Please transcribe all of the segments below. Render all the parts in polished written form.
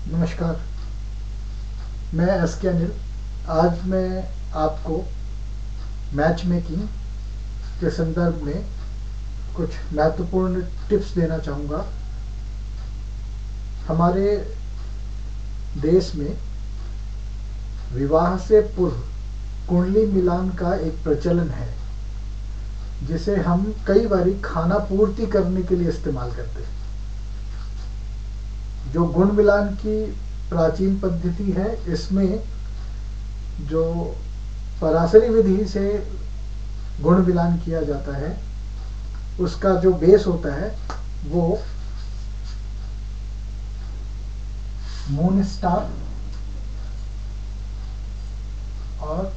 नमस्कार, मैं एस के अनिल। आज मैं आपको मैच मेकिंग के संदर्भ में कुछ महत्वपूर्ण टिप्स देना चाहूँगा। हमारे देश में विवाह से पूर्व कुंडली मिलान का एक प्रचलन है, जिसे हम कई बारी खाना पूर्ति करने के लिए इस्तेमाल करते हैं। जो गुण मिलान की प्राचीन पद्धति है, इसमें जो पराशरी विधि से गुण मिलान किया जाता है, उसका जो बेस होता है वो मून स्टार और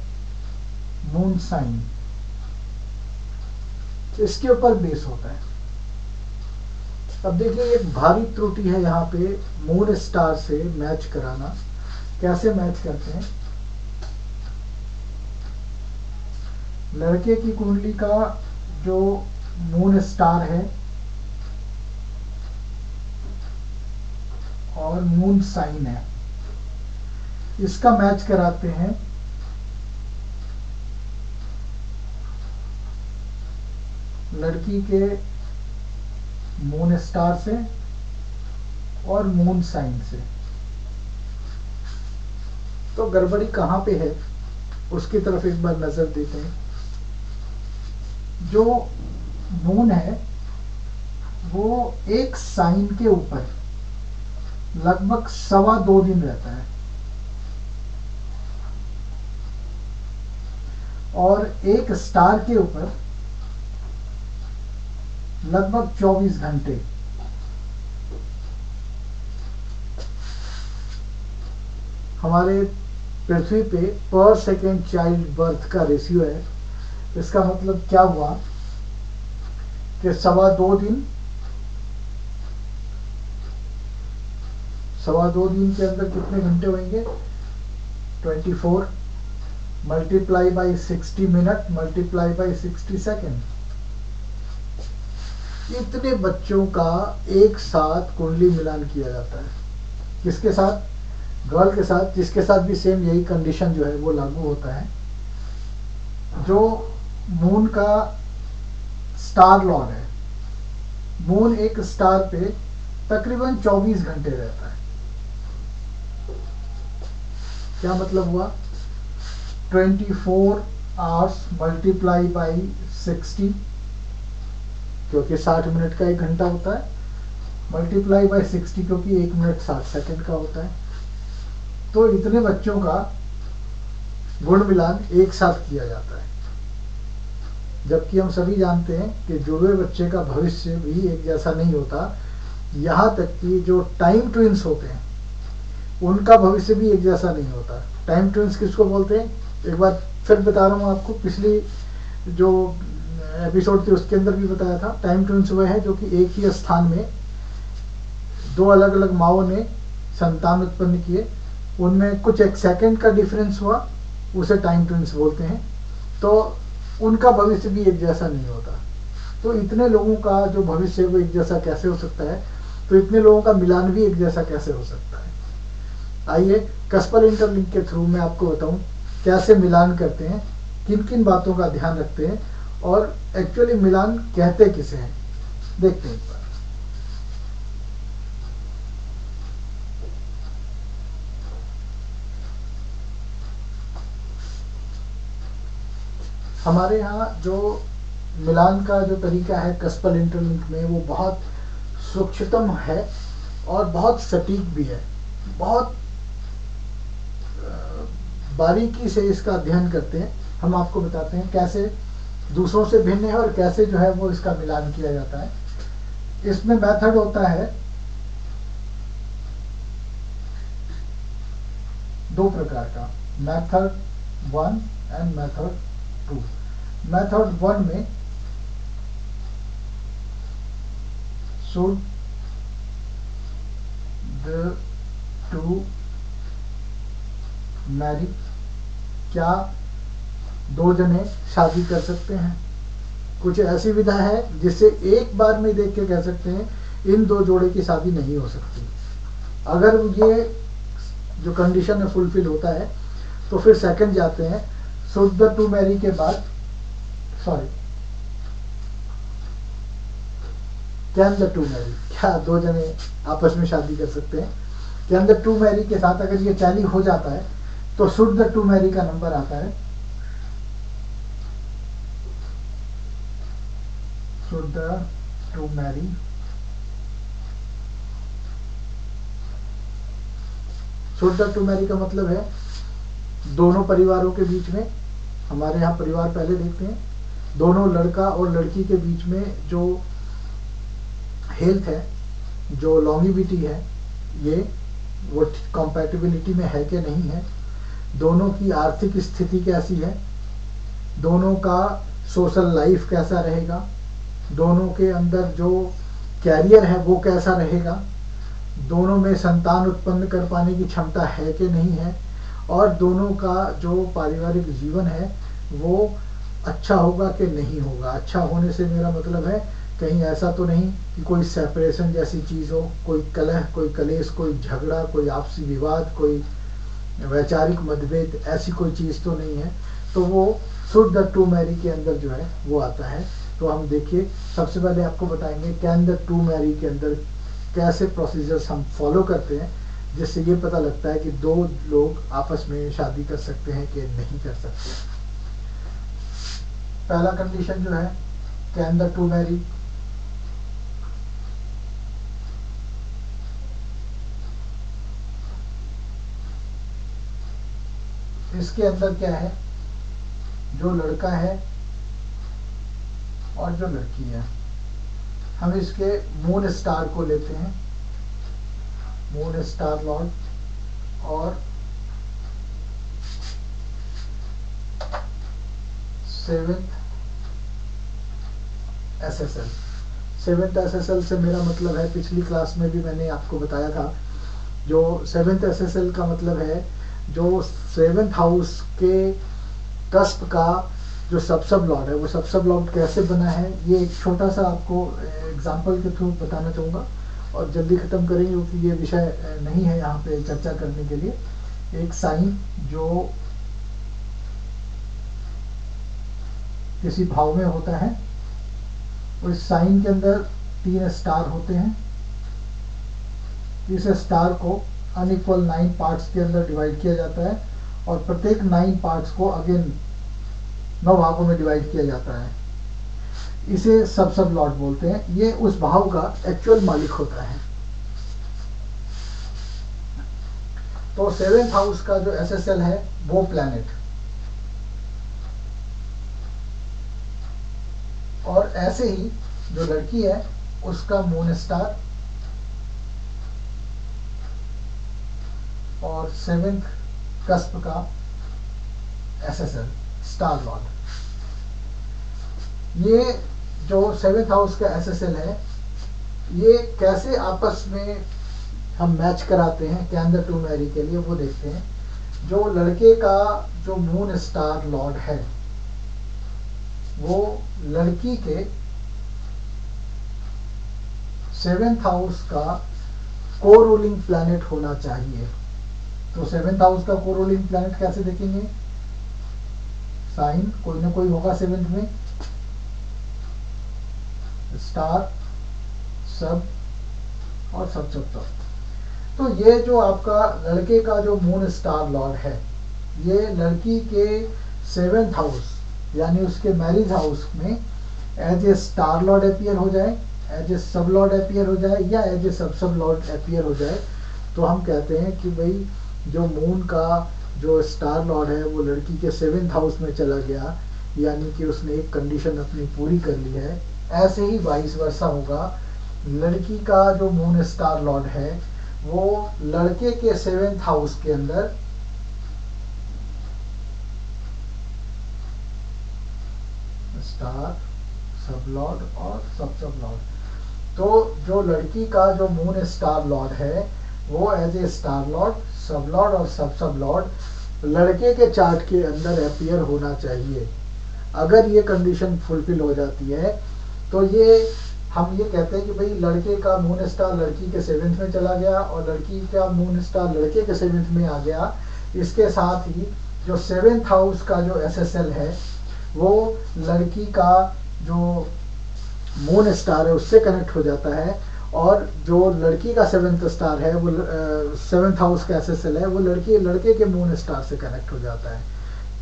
मून साइन, इसके ऊपर बेस होता है। अब देखिए, एक भारी त्रुटि है यहाँ पे मून स्टार से मैच कराना। कैसे मैच करते हैं? लड़के की कुंडली का जो मून स्टार है और मून साइन है, इसका मैच कराते हैं लड़की के मून स्टार से और मून साइन से। तो गड़बड़ी कहाँ पे है, उसकी तरफ एक बार नजर देते हैं। जो मून है वो एक साइन के ऊपर लगभग 2.25 दिन रहता है और एक स्टार के ऊपर लगभग 24 घंटे। हमारे पृथ्वी पे पर सेकेंड चाइल्ड बर्थ का रेशियो है। इसका मतलब क्या हुआ कि 2.25 दिन के अंदर कितने घंटे होंगे? 24 multiply by 60 minute multiply by 60 second. इतने बच्चों का एक साथ कुंडली मिलान किया जाता है। किसके साथ? गर्ल के साथ, जिसके साथ भी सेम यही कंडीशन जो है वो लागू होता है। जो मून का स्टार लॉर्ड है, मून एक स्टार पे तकरीबन 24 घंटे रहता है। क्या मतलब हुआ? 24 आवर्स मल्टीप्लाई बाई 60, क्योंकि 60 मिनट का 1 घंटा होता है, मल्टीप्लाई बाई 60 क्योंकि 1 मिनट 60 सेकंड का होता है। तो इतने बच्चों का गुण मिलान एक साथ किया जाता है। जबकि हम सभी जानते हैं कि जुड़वे बच्चे का भविष्य भी एक जैसा नहीं होता। यहाँ तक कि जो टाइम ट्विंस होते हैं उनका भविष्य भी एक जैसा नहीं होता। टाइम ट्विंस किसको बोलते हैं? एक बार फिर बता रहा हूँ आपको, पिछली जो एपिसोड थी उसके अंदर भी बताया था। टाइम ट्विंस वह है जो कि एक ही स्थान में दो अलग अलग माओं ने संतान उत्पन्न किए, उनमें कुछ एक सेकंड का डिफरेंस हुआ, उसे टाइम ट्विंस बोलते हैं। तो उनका भविष्य भी एक जैसा नहीं होता। तो इतने लोगों का जो भविष्य है वो एक जैसा कैसे हो सकता है? तो इतने लोगों का मिलान भी एक जैसा कैसे हो सकता है? आइए कस्पर इंटरलिंक के थ्रू मैं आपको बताऊं कैसे मिलान करते हैं, किन किन बातों का ध्यान रखते हैं और एक्चुअली मिलान कहते किसे हैं। देखते हैं एक बार। हमारे यहाँ जो मिलान का जो तरीका है कस्पर इंटरलिंक में, वो बहुत सूक्ष्मतम है और बहुत सटीक भी है। बहुत बारीकी से इसका अध्ययन करते हैं। हम आपको बताते हैं कैसे दूसरों से भिन्न है और कैसे जो है वो इसका मिलान किया जाता है। इसमें मेथड होता है 2 प्रकार का, मेथड 1 एंड मेथड 2। मेथड 1 में should the two marry, क्या 2 जने शादी कर सकते हैं? कुछ ऐसी विधा है जिससे एक बार में देख के कह सकते हैं इन 2 जोड़े की शादी नहीं हो सकती। अगर ये जो कंडीशन है फुलफिल होता है तो फिर सेकंड जाते हैं, शुड द टू मैरी के बाद, sorry, can the two marry, क्या दो जने आपस में शादी कर सकते हैं? कैन द टू मैरी के साथ अगर ये टैली हो जाता है तो शुड द टू मैरी का नंबर आता है, should the two marry, should the two marry का मतलब है दोनों परिवारों के बीच में, हमारे यहाँ परिवार पहले देखते हैं, दोनों लड़का और लड़की के बीच में जो हेल्थ है, जो लॉन्गिविटी है, ये वो कॉम्पैटिबिलिटी में है कि नहीं है, दोनों की आर्थिक स्थिति कैसी है, दोनों का सोशल लाइफ कैसा रहेगा, दोनों के अंदर जो कैरियर है वो कैसा रहेगा, दोनों में संतान उत्पन्न कर पाने की क्षमता है कि नहीं है, और दोनों का जो पारिवारिक जीवन है वो अच्छा होगा कि नहीं होगा। अच्छा होने से मेरा मतलब है कहीं ऐसा तो नहीं कि कोई सेपरेशन जैसी चीज़ हो, कोई कलह, कोई कलेश, कोई झगड़ा, कोई आपसी विवाद, कोई वैचारिक मतभेद, ऐसी कोई चीज़ तो नहीं है। तो वो शुड द टू मैरी के अंदर जो है वो आता है। तो हम देखिए, सबसे पहले आपको बताएंगे कैन द टू मैरी के अंदर कैसे प्रोसीजर्स हम फॉलो करते हैं, जिससे ये पता लगता है कि दो लोग आपस में शादी कर सकते हैं कि नहीं कर सकते। पहला कंडीशन जो है कैन द टू मैरी, इसके अंदर क्या है, जो लड़का है और जो लड़की है, हम इसके मून स्टार को लेते हैं, मून स्टार लॉर्ड, और सेवेंथ एसएसएल। सेवेंथ एसएसएल से मेरा मतलब है, पिछली क्लास में भी मैंने आपको बताया था, जो सेवेंथ एसएसएल का मतलब है जो सेवेंथ हाउस के कस्प का जो सब लॉर्ड है, वो सब लॉर्ड कैसे बना है, ये एक छोटा सा आपको एग्जांपल के थ्रू बताना चाहूँगा और जल्दी खत्म करेंगे क्योंकि ये विषय नहीं है यहाँ पे चर्चा करने के लिए। एक साइन जो किसी भाव में होता है, उस साइन के अंदर 3 स्टार होते हैं, इस स्टार को अनइक्वल 9 पार्ट्स के अंदर डिवाइड किया जाता है और प्रत्येक 9 पार्ट्स को अगेन 9 भागों में डिवाइड किया जाता है। इसे सब लॉर्ड बोलते हैं। ये उस भाव का एक्चुअल मालिक होता है। तो सेवेंथ हाउस का जो एसएसएल है वो प्लैनेट, और ऐसे ही जो लड़की है उसका मून स्टार, और सेवेंथ कस्प का एसएसएल स्टार लॉर्ड। ये जो सेवेंथ हाउस का एसएसएल है, ये कैसे आपस में हम मैच कराते हैं कैन द टू मैरी के लिए, वो देखते हैं। जो लड़के का जो मून स्टार लॉर्ड है वो लड़की के सेवेंथ हाउस का को रूलिंग प्लैनेट होना चाहिए। तो सेवेंथ हाउस का को रूलिंग प्लैनेट कैसे देखेंगे, साइन कोई ना कोई होगा सेवेंथ में, स्टार, सब और सब। तो ये जो आपका लड़के का जो मून स्टार लॉर्ड है, ये लड़की के सेवेंथ हाउस यानी उसके मैरिज हाउस में as a star lord appear हो जाए, एज ए सब लॉर्ड अपीयर हो जाए, या एज ए सब लॉर्ड अपीयर हो जाए, तो हम कहते हैं कि भाई जो मून का जो स्टार लॉर्ड है वो लड़की के सेवेंथ हाउस में चला गया, यानी कि उसने एक कंडीशन अपनी पूरी कर ली है। ऐसे ही वाइस वर्सा होगा, लड़की का जो मून स्टार लॉर्ड है वो लड़के के सेवेंथ हाउस के अंदर स्टार, सब लॉर्ड और सब लॉर्ड। तो जो लड़की का जो मून स्टार लॉर्ड है वो as a star lord, sub lord और सब लॉर्ड लड़के के चार्ट के अंदर अपीयर होना चाहिए। अगर ये कंडीशन फुलफिल हो जाती है तो ये हम ये कहते हैं कि भाई लड़के का मून स्टार लड़की के 7th में चला गया और लड़की का मून स्टार लड़के के 7th में आ गया। इसके साथ ही जो 7th हाउस का जो SSL है वो लड़की का जो मून स्टार है उससे कनेक्ट हो जाता है, और जो लड़की का 7th स्टार है वो 7th हाउस का SSL है वो लड़के के मून स्टार से कनेक्ट हो जाता है।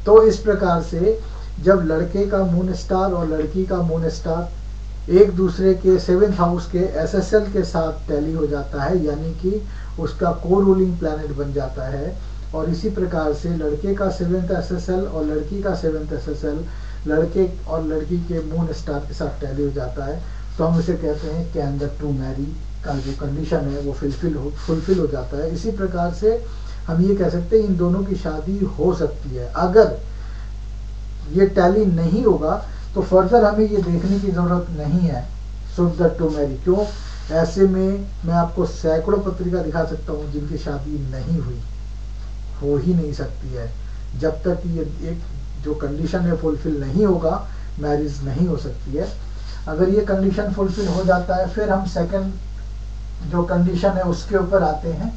तो इस प्रकार से जब लड़के का मून स्टार और लड़की का मून स्टार एक दूसरे के 7th हाउस के SSL के साथ टैली हो जाता है, यानी कि उसका को रूलिंग प्लैनेट बन जाता है, और इसी प्रकार से लड़के का 7th SSL और लड़की का 7th SSL लड़के और लड़की के मून स्टार के साथ टैली हो जाता है, तो हम उसे कहते हैं कैन द टू मैरी का जो कंडीशन है वो फुलफिल हो जाता है। इसी प्रकार से हम ये कह सकते हैं इन दोनों की शादी हो सकती है। अगर ये टैली नहीं होगा तो फर्दर हमें ये देखने की जरूरत नहीं है शुड द टू मैरी। क्यों? ऐसे में मैं आपको सैकड़ों पत्रिका दिखा सकता हूँ जिनकी शादी नहीं हुई, हो ही नहीं सकती है। जब तक ये एक जो कंडीशन है फुलफिल नहीं होगा, मैरिज नहीं हो सकती है। अगर ये कंडीशन फुलफिल हो जाता है फिर हम सेकंड जो कंडीशन है उसके ऊपर आते हैं,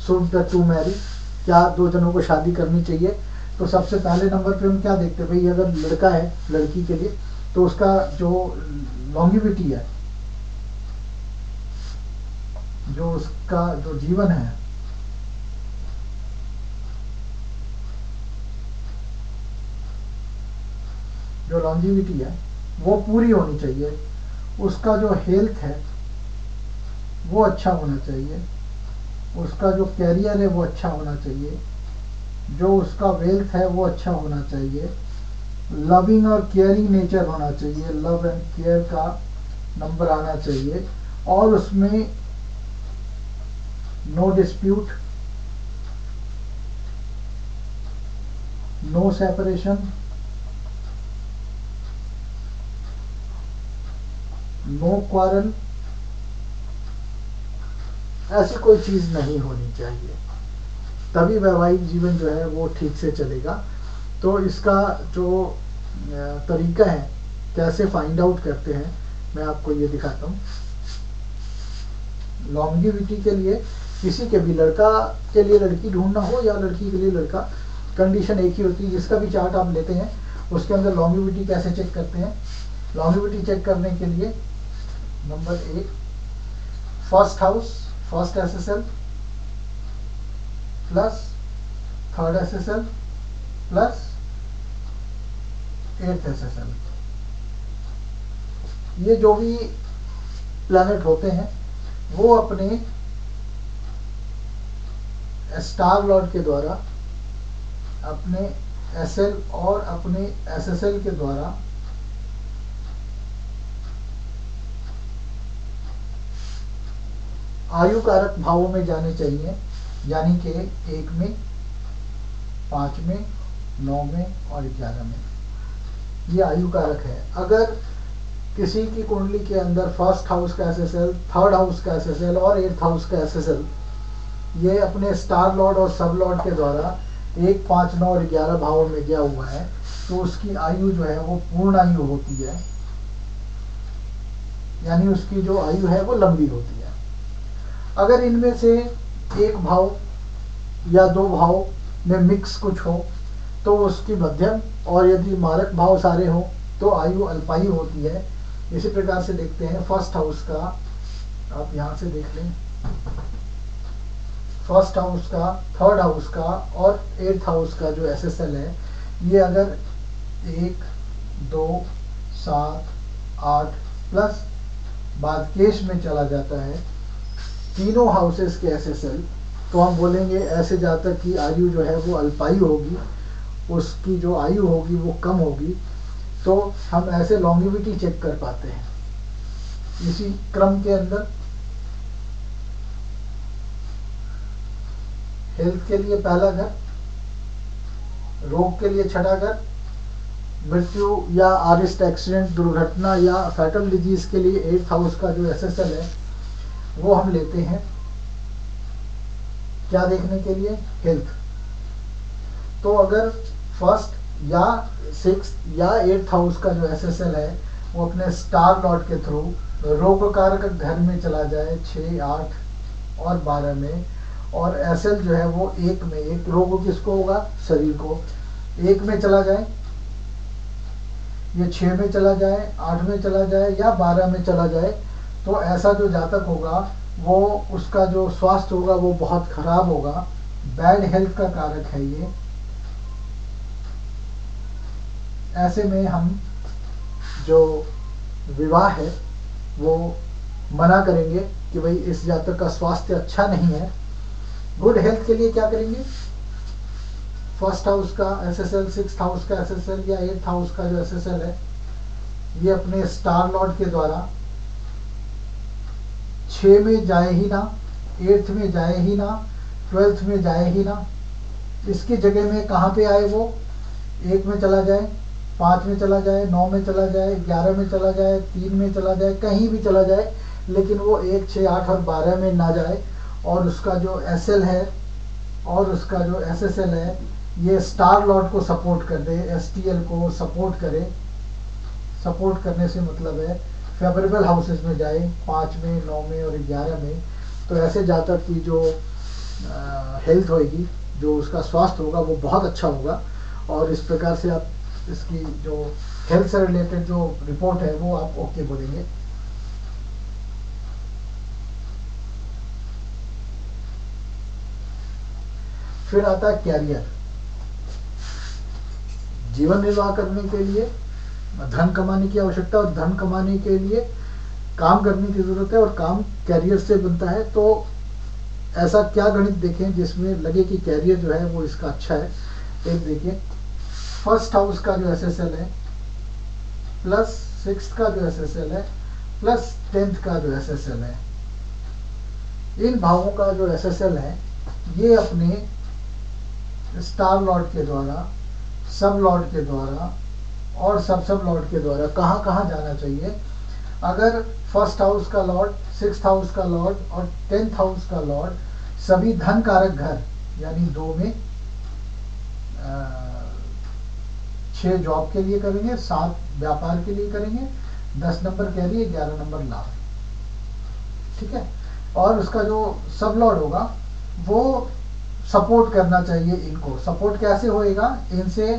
शुड द टू मैरी, क्या दो जनों को शादी करनी चाहिए। तो सबसे पहले नंबर पे हम क्या देखते हैं, भाई अगर लड़का है लड़की के लिए तो उसका जो लॉन्गिविटी है, जो उसका जो जीवन है, जो लॉन्जिविटी है वो पूरी होनी चाहिए। उसका जो हेल्थ है वो अच्छा होना चाहिए, उसका जो कैरियर है वो अच्छा होना चाहिए, जो उसका वेल्थ है वो अच्छा होना चाहिए, लविंग और केयरिंग नेचर होना चाहिए, लव एंड केयर का नंबर आना चाहिए, और उसमें no dispute, no separation, no quarrel, ऐसी कोई चीज नहीं होनी चाहिए, तभी वैवाहिक जीवन जो है वो ठीक से चलेगा। तो इसका जो तरीका है कैसे फाइंड आउट करते हैं मैं आपको ये दिखाता हूँ। लॉन्गिविटी के लिए किसी के भी, लड़का के लिए लड़की ढूंढना हो या लड़की के लिए लड़का, कंडीशन एक ही होती है। जिसका भी चार्ट आप लेते हैं उसके अंदर लॉन्गिविटी कैसे चेक करते हैं। लॉन्गिविटी चेक करने के लिए number 1 first house, first SSL plus third SSL plus 8th SSL, ये जो भी प्लैनेट होते हैं वो अपने स्टार लॉर्ड के द्वारा, अपने SL और अपने SSL के द्वारा आयु कारक भावों में जाने चाहिए, यानी कि 1 में, 5 में, 9 में और 11 में। ये आयु कारक है। अगर किसी की कुंडली के अंदर फर्स्ट हाउस का SSL, थर्ड हाउस का SSL और 8th हाउस का SSL ये अपने स्टार लॉर्ड और सब लॉर्ड के द्वारा 1, 5, 9 और 11 भावों में गया हुआ है, तो उसकी आयु जो है वो पूर्ण आयु होती है, यानी उसकी जो आयु है वो लंबी होती है। अगर इनमें से एक भाव या 2 भाव में मिक्स कुछ हो तो उसकी मध्यम, और यदि मारक भाव सारे हो तो आयु अल्पायु होती है। इसी प्रकार से देखते हैं फर्स्ट हाउस का, आप यहाँ से देख लें, फर्स्ट हाउस का, थर्ड हाउस का और 8th हाउस का जो SSL है, ये अगर 1, 2, 7, 8 प्लस बादकेश में चला जाता है, तीनों हाउसेस के SSL, तो हम बोलेंगे ऐसे जातक की आयु जो है वो अल्पायु होगी, उसकी जो आयु होगी वो कम होगी। तो हम ऐसे लॉन्गिविटी चेक कर पाते हैं। इसी क्रम के अंदर हेल्थ के लिए पहला घर, रोग के लिए छठा घर, मृत्यु या आरिस्ट एक्सीडेंट, दुर्घटना या फैटल डिजीज के लिए 8th हाउस का जो SSL है वो हम लेते हैं, क्या देखने के लिए, हेल्थ। तो अगर फर्स्ट या 6 या 8th हाउस का जो SSL है वो अपने स्टार लॉर्ड के थ्रू रोग कारक घर में चला जाए 6, 8 और 12 में, और SL जो है वो 1 में, एक रोग किसको होगा, शरीर को, 1 में चला जाए, ये 6 में चला जाए, 8 में चला जाए या 12 में चला जाए, तो ऐसा जो जातक होगा वो उसका जो स्वास्थ्य होगा वो बहुत खराब होगा, बैड हेल्थ का कारक है ये। ऐसे में हम जो विवाह है वो मना करेंगे कि भाई इस जातक का स्वास्थ्य अच्छा नहीं है। गुड हेल्थ के लिए क्या करेंगे, फर्स्ट हाउस का SSL, 6th हाउस का SSL या 8th हाउस का जो SSL है ये अपने स्टार लॉर्ड के द्वारा 6 में जाए ही ना, 8th में जाए ही ना, 12th में जाए ही ना, इसकी जगह में कहाँ पे आए वो, 1 में चला जाए, 5 में चला जाए, 9 में चला जाए, 11 में चला जाए, 3 में चला जाए, कहीं भी चला जाए, लेकिन वो 1, 6, 8 और 12 में ना जाए, और उसका जो SL है और उसका जो SSL है ये स्टार लॉर्ड को सपोर्ट कर दे, STL को सपोर्ट करे। सपोर्ट करने से मतलब है फेवरेबल हाउसेस में जाए, 5 में, 9 में और 11 में, तो ऐसे जातक की जो हेल्थ होगी, जो उसका स्वास्थ्य होगा वो बहुत अच्छा होगा। और इस प्रकार से आप इसकी जो हेल्थ से रिलेटेड जो रिपोर्ट है वो आप ओके बोलेंगे। फिर आता है कैरियर। जीवन निर्वाह करने के लिए धन कमाने की आवश्यकता, और धन कमाने के लिए काम करने की जरूरत है, और काम कैरियर से बनता है। तो ऐसा क्या गणित देखें जिसमें लगे कि कैरियर जो है वो इसका अच्छा है। एक देखिए, फर्स्ट हाउस का जो SSL है प्लस 6th का जो SSL है प्लस 10th का जो SSL है, इन भावों का जो SSL है ये अपने स्टार लॉर्ड के द्वारा, सब लॉर्ड के द्वारा और सब लॉर्ड के द्वारा कहाँ कहाँ जाना चाहिए। अगर फर्स्ट हाउस का लॉर्ड, 6th हाउस का लॉर्ड और 10th हाउस का लॉर्ड सभी धन कारक घर, यानी 2 में 6 जॉब के लिए करेंगे, 7 व्यापार के लिए करेंगे, 10 नंबर कैरियर, 11 नंबर लाभ, ठीक है। और उसका जो सब लॉर्ड होगा वो सपोर्ट करना चाहिए इनको। सपोर्ट कैसे होएगा, इनसे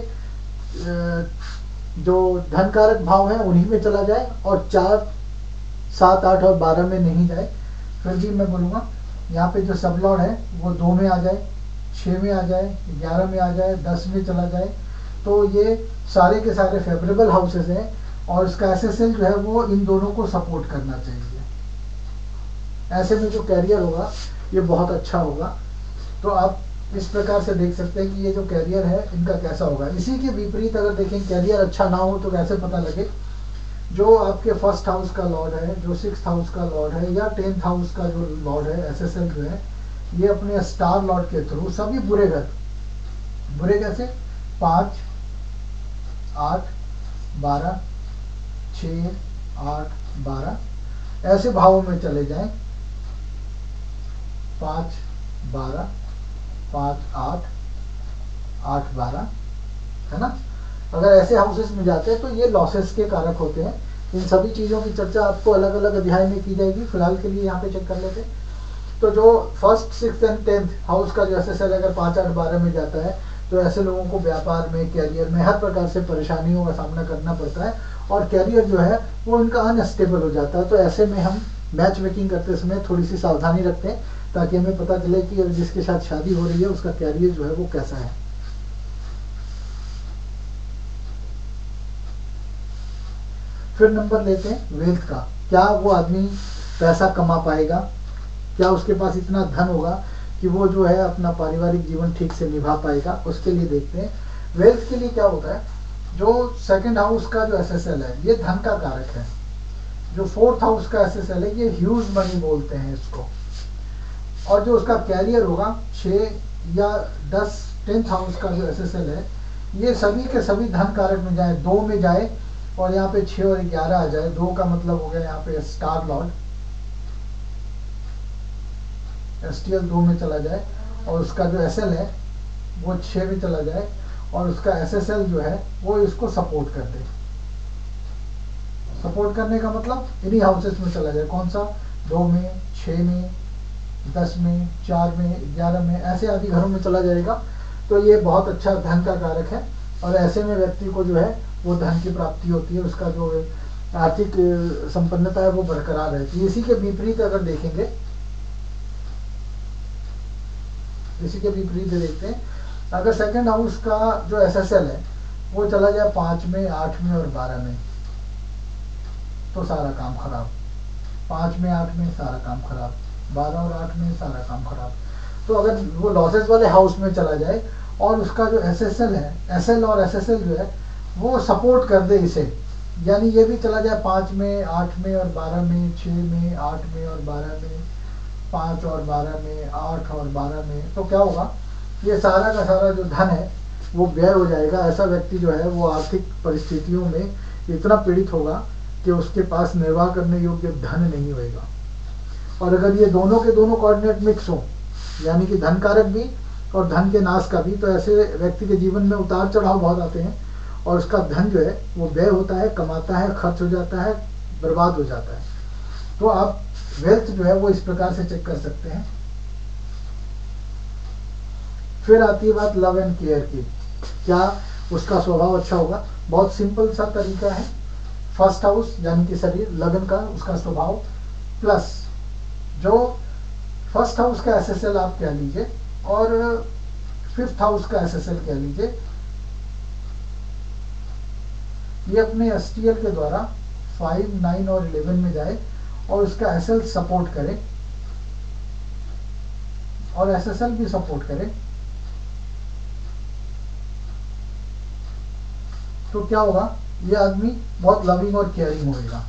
जो धन कारक भाव है उन्हीं में चला जाए, और 4, 7, 8 और 12 में नहीं जाए। फिर भी मैं बोलूँगा यहाँ पे जो सब लॉर्ड है वो 2 में आ जाए, 6 में आ जाए, 11 में आ जाए, 10 में चला जाए, तो ये सारे के सारे फेवरेबल हाउसेस हैं, और इसका SSL जो है वो इन दोनों को सपोर्ट करना चाहिए। ऐसे में जो कैरियर होगा ये बहुत अच्छा होगा। तो आप इस प्रकार से देख सकते हैं कि ये जो कैरियर है इनका कैसा होगा। इसी के विपरीत अगर देखें कैरियर अच्छा ना हो तो कैसे पता लगे, जो आपके फर्स्ट हाउस का लॉर्ड है, जो 6th हाउस का लॉर्ड है या 10th हाउस का जो लॉर्ड है, SSL जो है, ये अपने स्टार लॉर्ड के थ्रू सभी बुरे घर, बुरे कैसे, 5, 8, 12, 6, 8, 12 ऐसे भावों में चले जाएं, 5, 12, 5, 8, 8, 12, है ना। अगर ऐसे हाउसेस में जाते हैं तो ये लॉसेस के कारक होते हैं। इन सभी चीज़ों की चर्चा आपको अलग अलग अध्याय में की जाएगी, फिलहाल के लिए यहाँ पे चेक कर लेते हैं। तो जो first, 6th and 10th house का जो SSL अगर 5, 8, 12 में जाता है तो ऐसे लोगों को व्यापार में, कैरियर में हर प्रकार से परेशानियों का सामना करना पड़ता है, और कैरियर जो है वो इनका अनस्टेबल हो जाता है। तो ऐसे में हम मैच मेकिंग करते समय थोड़ी सी सावधानी रखते हैं, ताकि हमें पता चले कि जिसके साथ शादी हो रही है उसका कैरियर जो है वो कैसा है। फिर नंबर लेते हैं वेल्थ का। क्या वो आदमी पैसा कमा पाएगा, क्या उसके पास इतना धन होगा कि वो जो है अपना पारिवारिक जीवन ठीक से निभा पाएगा, उसके लिए देखते हैं। वेल्थ के लिए क्या होता है, जो 2nd हाउस का जो SSL है ये धन का कारक है, जो 4th हाउस का SSL है ये ह्यूज मनी बोलते हैं इसको, और जो उसका कैरियर होगा 6 या 10, 10th हाउस का जो SSL है ये सभी के सभी धन कारक में जाए, 2 में जाए, और यहाँ पे 6 और 11 आ जाए। 2 का मतलब हो गया यहाँ पे स्टार लॉर्ड, STL 2 में चला जाए, और उसका जो SL है वो 6 में चला जाए, और उसका SSL जो है वो इसको सपोर्ट कर दे। सपोर्ट करने का मतलब इन्हीं हाउसेस में चला जाए, कौन सा, 2 में, 6 में, 10 में, 4 में, 11 में, ऐसे आदि घरों में चला जाएगा। तो ये बहुत अच्छा धन का कारक है और ऐसे में व्यक्ति को जो है वो धन की प्राप्ति होती है, उसका जो आर्थिक संपन्नता है वो बरकरार रहती है। इसी के विपरीत अगर देखेंगे, इसी के विपरीत देखते हैं, अगर सेकंड हाउस का जो SSL है वो चला जाए 5 में, 8 में और 12 में, तो सारा काम खराब। 5 में, 8 में सारा काम खराब, 12 और 8 में सारा काम खराब। तो अगर वो लॉसेस वाले हाउस में चला जाए और उसका जो SSL है, SL और SSL जो है वो सपोर्ट कर दे इसे, यानी ये भी चला जाए 5 में, 8 में और 12 में, 6 में, 8 में और 12 में, 5 और 12 में, 8 और 12 में, तो क्या होगा, ये सारा का सारा जो धन है वो व्यय हो जाएगा। ऐसा व्यक्ति जो है वो आर्थिक परिस्थितियों में इतना पीड़ित होगा कि उसके पास निर्वाह करने योग्य धन नहीं होगा। और अगर ये दोनों के दोनों कोऑर्डिनेट मिक्स हो, यानी कि धन कारक भी और धन के नाश का भी, तो ऐसे व्यक्ति के जीवन में उतार चढ़ाव बहुत आते हैं और उसका धन जो है वो व्यय होता है, कमाता है, खर्च हो जाता है, बर्बाद हो जाता है। तो आप वेल्थ जो है वो इस प्रकार से चेक कर सकते हैं। फिर आती है बात लव एंड केयर की, क्या उसका स्वभाव अच्छा होगा। बहुत सिंपल सा तरीका है, फर्स्ट हाउस यानी कि शरीर, लगन का उसका स्वभाव, प्लस जो फर्स्ट हाउस का SSL आप कह लीजिए और 5th हाउस का SSL कह लीजिए, ये अपने STL के द्वारा 5, 9 और 11 में जाए और उसका SL सपोर्ट करे और SSL भी सपोर्ट करे, तो क्या होगा, ये आदमी बहुत लविंग और केयरिंग होगा।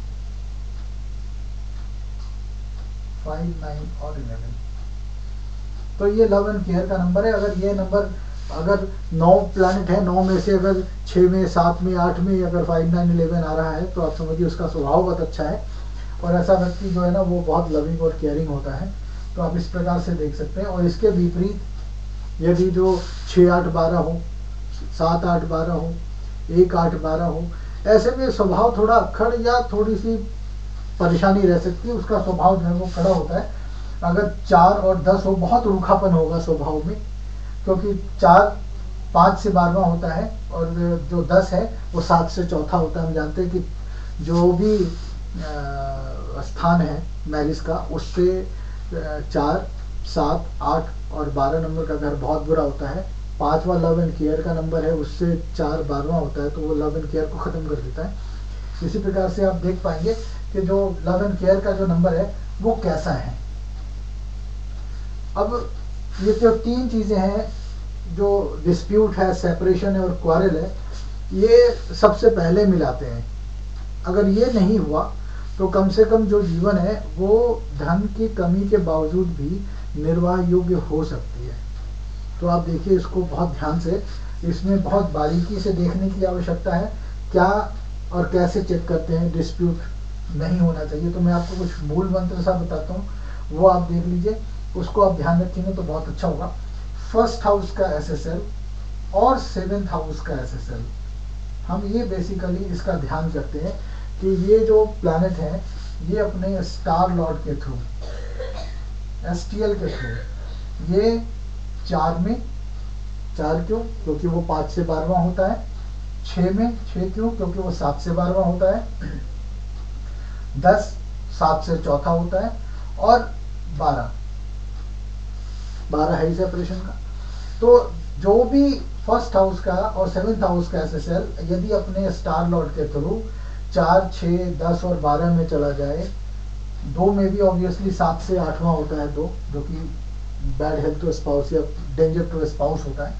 5, 9 और 11, तो ये लव एंड केयर का नंबर है। अगर ये नंबर, अगर 9 प्लैनेट है, 9 में से अगर 6 में, 7 में, 8 में अगर 5, 9, 11 आ रहा है, तो आप समझिए उसका स्वभाव बहुत अच्छा है और ऐसा व्यक्ति जो है ना वो बहुत लविंग और केयरिंग होता है। तो आप इस प्रकार से देख सकते हैं। और इसके विपरीत यदि जो 6, 8, 12 हो, 7, 8, 12 हो, 1, 8, 12 हो, ऐसे में स्वभाव थोड़ा अक्खड़ या थोड़ी सी परेशानी रह सकती है, उसका स्वभाव जो है वो कड़ा होता है। अगर 4 और 10 हो, बहुत रूखापन होगा स्वभाव में, क्योंकि 4 5 से 12वां होता है और जो 10 है वो 7 से चौथा होता है। हम जानते हैं कि जो भी स्थान है मैरिज का, उससे 4, 7, 8 और 12 नंबर का घर बहुत बुरा होता है। 5वां लव एंड केयर का नंबर है, उससे 4, 12वां होता है, तो वो लव एंड केयर को खत्म कर देता है। इसी प्रकार से आप देख पाएंगे कि जो लव एंड केयर का जो नंबर है वो कैसा है। अब ये जो 3 चीजें हैं, जो डिस्प्यूट है, सेपरेशन है और क्वारल है, ये सबसे पहले मिलाते हैं। अगर ये नहीं हुआ तो कम से कम जो जीवन है वो धन की कमी के बावजूद भी निर्वाह योग्य हो सकती है। तो आप देखिए इसको बहुत ध्यान से, इसमें बहुत बारीकी से देखने की आवश्यकता है, क्या और कैसे चेक करते हैं डिस्प्यूट नहीं होना चाहिए। तो मैं आपको कुछ मूल मंत्र सा बताता हूँ, वो आप देख लीजिए, उसको आप ध्यान रखेंगे तो बहुत अच्छा होगा। फर्स्ट हाउस का SSL और 7th हाउस का SSL, हम ये बेसिकली इसका ध्यान करते हैं कि ये जो प्लैनेट है ये अपने स्टार लॉर्ड के थ्रू, STL के थ्रू, ये 4 में, 4 क्यों, क्योंकि वो 5 से 12वां होता है। 6 में, 6 क्यों, क्योंकि वो 7 से 12वां होता है। 10 7 से चौथा होता है और 12 है ही सेपरेशन का। तो जो भी फर्स्ट हाउस का और 7th हाउस का SSL यदि अपने स्टार लॉर्ड के थ्रू 4, 6, 10 और 12 में चला जाए, 2 में भी ऑब्वियसली 7 से 8वां होता है 2, जो कि बैड हेल्थ टू स्पाउस या डेंजर टू स्पाउस होता है।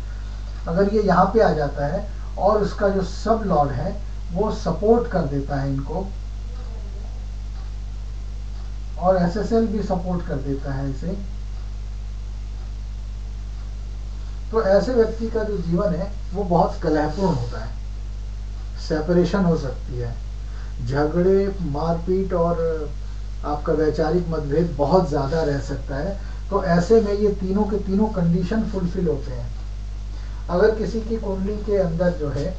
अगर ये यहाँ पे आ जाता है और उसका जो सब लॉर्ड है वो सपोर्ट कर देता है इनको और SSL भी सपोर्ट कर देता है इसे, तो ऐसे व्यक्ति का जो जीवन है वो बहुत कलहपूर्ण होता है। सेपरेशन हो सकती है, झगड़े, मारपीट और आपका वैचारिक मतभेद बहुत ज्यादा रह सकता है। तो ऐसे में ये तीनों के तीनों कंडीशन फुलफिल होते हैं। अगर किसी की कुंडली के अंदर जो है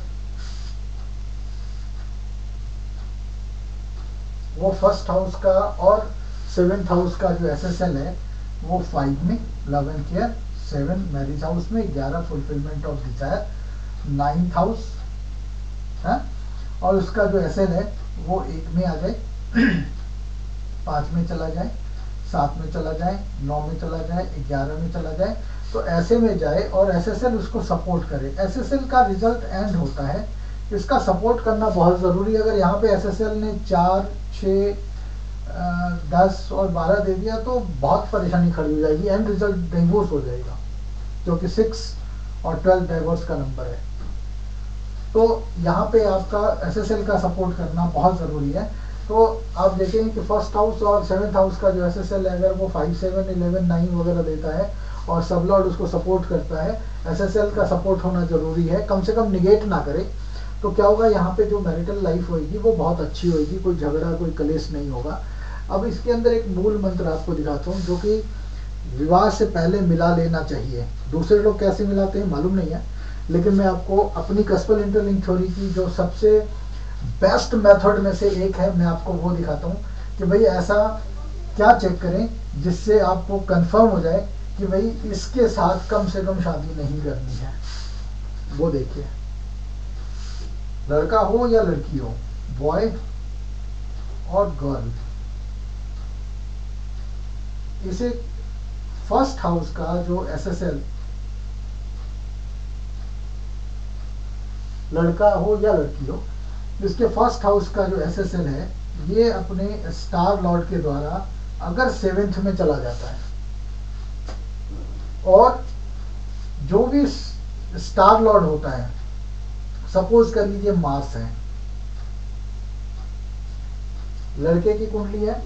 वो फर्स्ट हाउस का और सेवेंथ हाउस का जो एसएसएल है वो 5 में, 11 केयर, 7 मैरिज हाउस में, 11 fulfilment of desire, 9th house है, और उसका जो एसएल है वो 1 में आ जाए, 5 में चला जाए, 7 में चला जाए, 9 में चला जाए, 11 में चला जाए, तो ऐसे में जाए और एसएसएल उसको सपोर्ट करे। एसएसएल का रिजल्ट एंड होता है, इसका सपोर्ट करना बहुत ज़रूरी है। अगर यहाँ पे एसएसएल ने 4, 6, 10 और 12 दे दिया तो बहुत परेशानी खड़ी हो जाएगी, एंड रिजल्ट डिवोर्स हो जाएगा, क्योंकि 6 और 12 डिवोर्स का नंबर है। तो यहाँ पे आपका एसएसएल का सपोर्ट करना बहुत ज़रूरी है। तो आप देखेंगे कि फर्स्ट हाउस और सेवेंथ हाउस का जो एसएसएल है, अगर वो 5, 7, 11, 9 वगैरह देता है और सब लॉर्ड उसको सपोर्ट करता है, एसएसएल का सपोर्ट होना जरूरी है, कम से कम निगेट ना करे। तो क्या होगा, यहाँ पे जो मैरिटल लाइफ होगी वो बहुत अच्छी होगी, कोई झगड़ा कोई कलेश नहीं होगा। अब इसके अंदर एक मूल मंत्र आपको दिखाता हूँ, जो कि विवाह से पहले मिला लेना चाहिए। दूसरे लोग कैसे मिलाते हैं मालूम नहीं है, लेकिन मैं आपको अपनी कस्पल इंटरलिंक थ्योरी की जो सबसे बेस्ट मेथड में से एक है, मैं आपको वो दिखाता हूँ कि भाई ऐसा क्या चेक करें जिससे आपको कंफर्म हो जाए कि भाई इसके साथ कम से कम शादी नहीं करनी है। वो देखिए, लड़का हो या लड़की हो, बॉय और गर्ल, इसे फर्स्ट हाउस का जो एसएसएल, लड़का हो या लड़की हो, जिसके फर्स्ट हाउस का जो एसएसएल है ये अपने स्टार लॉर्ड के द्वारा अगर 7th में चला जाता है, और जो भी स्टार लॉर्ड होता है, सपोज कर लीजिए मार्स है, लड़के की कुंडली है,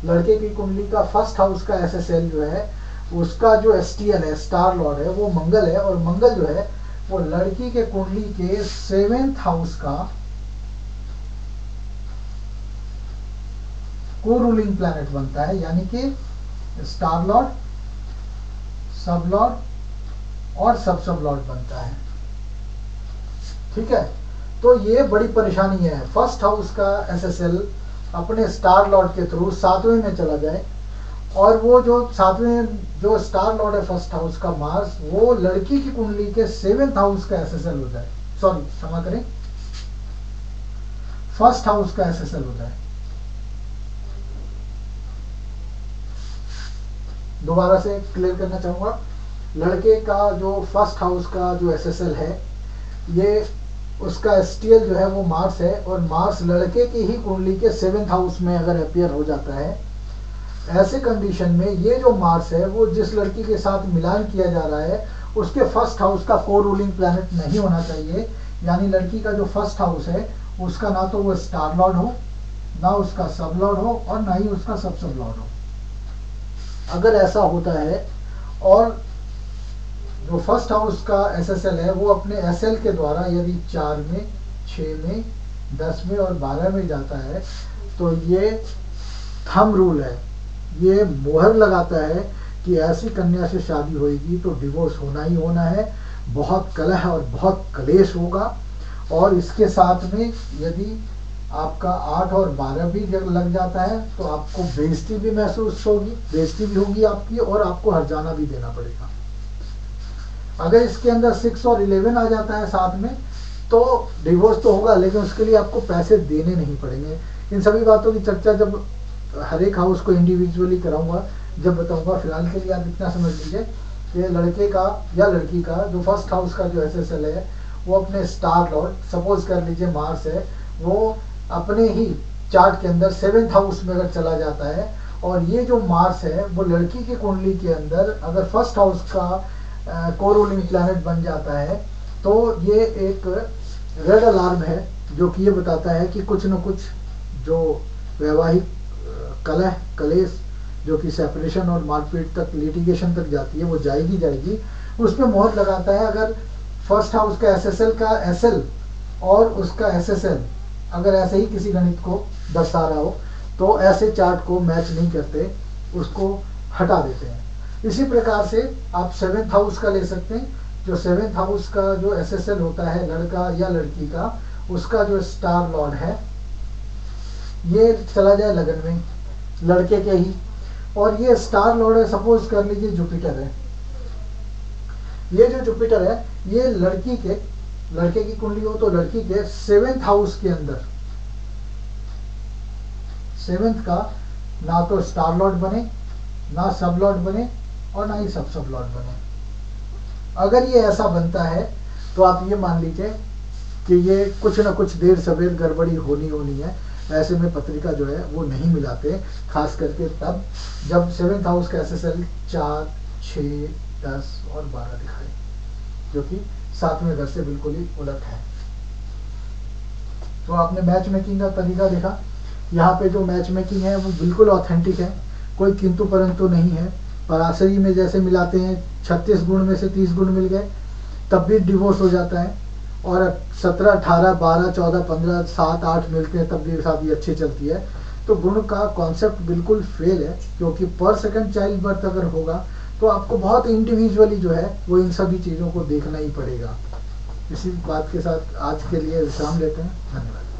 लड़के की कुंडली का फर्स्ट हाउस का एसएसएल जो है, उसका जो एसटीएल है, स्टार लॉर्ड है, वो मंगल है, और मंगल जो है वो लड़की के कुंडली के 7th हाउस का को रूलिंग प्लैनेट बनता है, यानी कि स्टार लॉर्ड, सब लॉर्ड और सब लॉर्ड बनता है। ठीक है, तो ये बड़ी परेशानी है। फर्स्ट हाउस का एसएसएल अपने स्टार लॉर्ड के थ्रू 7वें में चला जाए, और वो जो 7वें जो स्टार लॉर्ड है फर्स्ट हाउस का मार्स, वो लड़की की कुंडली के 7th हाउस का एसएसएल हो जाए, सॉरी क्षमा करें, फर्स्ट हाउस का एसएसएल हो जाए। दोबारा से क्लियर करना चाहूंगा, लड़के का जो फर्स्ट हाउस का जो एसएसएल है, ये उसका एसटीएल जो है वो मार्स है, और मार्स लड़के की ही कुंडली के 7th हाउस में अगर अपीयर हो जाता है, ऐसे कंडीशन में ये जो मार्स है वो जिस लड़की के साथ मिलान किया जा रहा है उसके फर्स्ट हाउस का को रूलिंग प्लैनेट नहीं होना चाहिए। यानी लड़की का जो फर्स्ट हाउस है उसका ना तो वो स्टार लॉर्ड हो, ना उसका सब लॉर्ड हो, और ना ही उसका सब लॉर्ड हो। अगर ऐसा होता है और जो फर्स्ट हाउस का एसएसएल है वो अपने एसएल के द्वारा यदि 4 में, 6 में, 10 में और 12 में जाता है, तो ये थंब रूल है, ये मोहर लगाता है कि ऐसी कन्या से शादी होगी तो डिवोर्स होना ही होना है, बहुत कलह और बहुत क्लेश होगा। और इसके साथ में यदि आपका 8 और 12 भी जब लग जाता है तो आपको बेइज्जती भी महसूस होगी, बेइज्जती भी होगी आपकी, और आपको हर्जाना भी देना पड़ेगा। अगर इसके अंदर 6 और 11 आ जाता है साथ में तो डिवोर्स तो होगा, लेकिन उसके लिए आपको पैसे देने नहीं पड़ेंगे। इन सभी बातों की चर्चा जब हर एक हाउस को इंडिविजुअली कराऊंगा, जब बताऊंगा। फिलहाल के लिए आप इतना समझ लीजिए कि लड़के का या लड़की का जो फर्स्ट हाउस का जो एसएसएल है वो अपने स्टार लॉर्ड, सपोज कर लीजिए मार्स है, वो अपने ही चार्ट के अंदर 7th हाउस में अगर चला जाता है, और ये जो मार्स है वो लड़की की कुंडली के अंदर अगर फर्स्ट हाउस का को रूलिंग प्लैनेट बन जाता है, तो ये एक रेड अलार्म है जो कि ये बताता है कि कुछ न कुछ जो वैवाहिक कलह कलेश जो कि सेपरेशन और मारपीट तक, लिटिगेशन तक जाती है, वो जाएगी। उस पर मोहर लगाता है अगर फर्स्ट हाउस का एसएसएल का एसएल और उसका एसएसएल अगर ऐसे ही किसी गणित को दर्शा रहा हो तो ऐसे चार्ट को मैच नहीं करते, उसको हटा देते हैं। इसी प्रकार से आप 7th हाउस का ले सकते हैं, जो 7th हाउस का जो SSL होता है लड़का या लड़की का, उसका जो स्टार लॉर्ड है ये चला जाए लगन में लड़के के ही, और ये स्टार लॉर्ड है, सपोज कर लीजिए जुपिटर है, ये जो जुपिटर है ये लड़के की कुंडली हो तो लड़की के 7th हाउस के अंदर, 7th का ना तो स्टार लॉर्ड बने, ना सब लॉर्ड बने, और ना ही सब लॉर्ड बने। अगर ये ऐसा बनता है तो आप ये मान लीजिए कि ये कुछ ना कुछ देर सवेर गड़बड़ी होनी है। ऐसे में पत्रिका जो है वो नहीं मिलाते, खास करके तब जब 7th हाउस का SSL 4, 6, 10 और 12 दिखाए, जो कि 7वें घर से बिल्कुल ही उलट है। तो आपने मैच मेकिंग का तरीका देखा, यहाँ पे जो मैच मेकिंग है वो बिल्कुल ऑथेंटिक है, कोई किंतु परंतु नहीं है। पराशरी में जैसे मिलाते हैं 36 गुण में से 30 गुण मिल गए तब भी डिवोर्स हो जाता है, और 17, 18, 12, 14, 15, 7, 8 मिलते हैं तब भी शादी अच्छी चलती है। तो गुण का कॉन्सेप्ट बिल्कुल फेल है, क्योंकि पर सेकंड चाइल्ड बर्थ अगर होगा तो आपको बहुत इंडिविजुअली जो है वो इन सभी चीज़ों को देखना ही पड़ेगा। इसी बात के साथ आज के लिए विश्राम लेते हैं। धन्यवाद।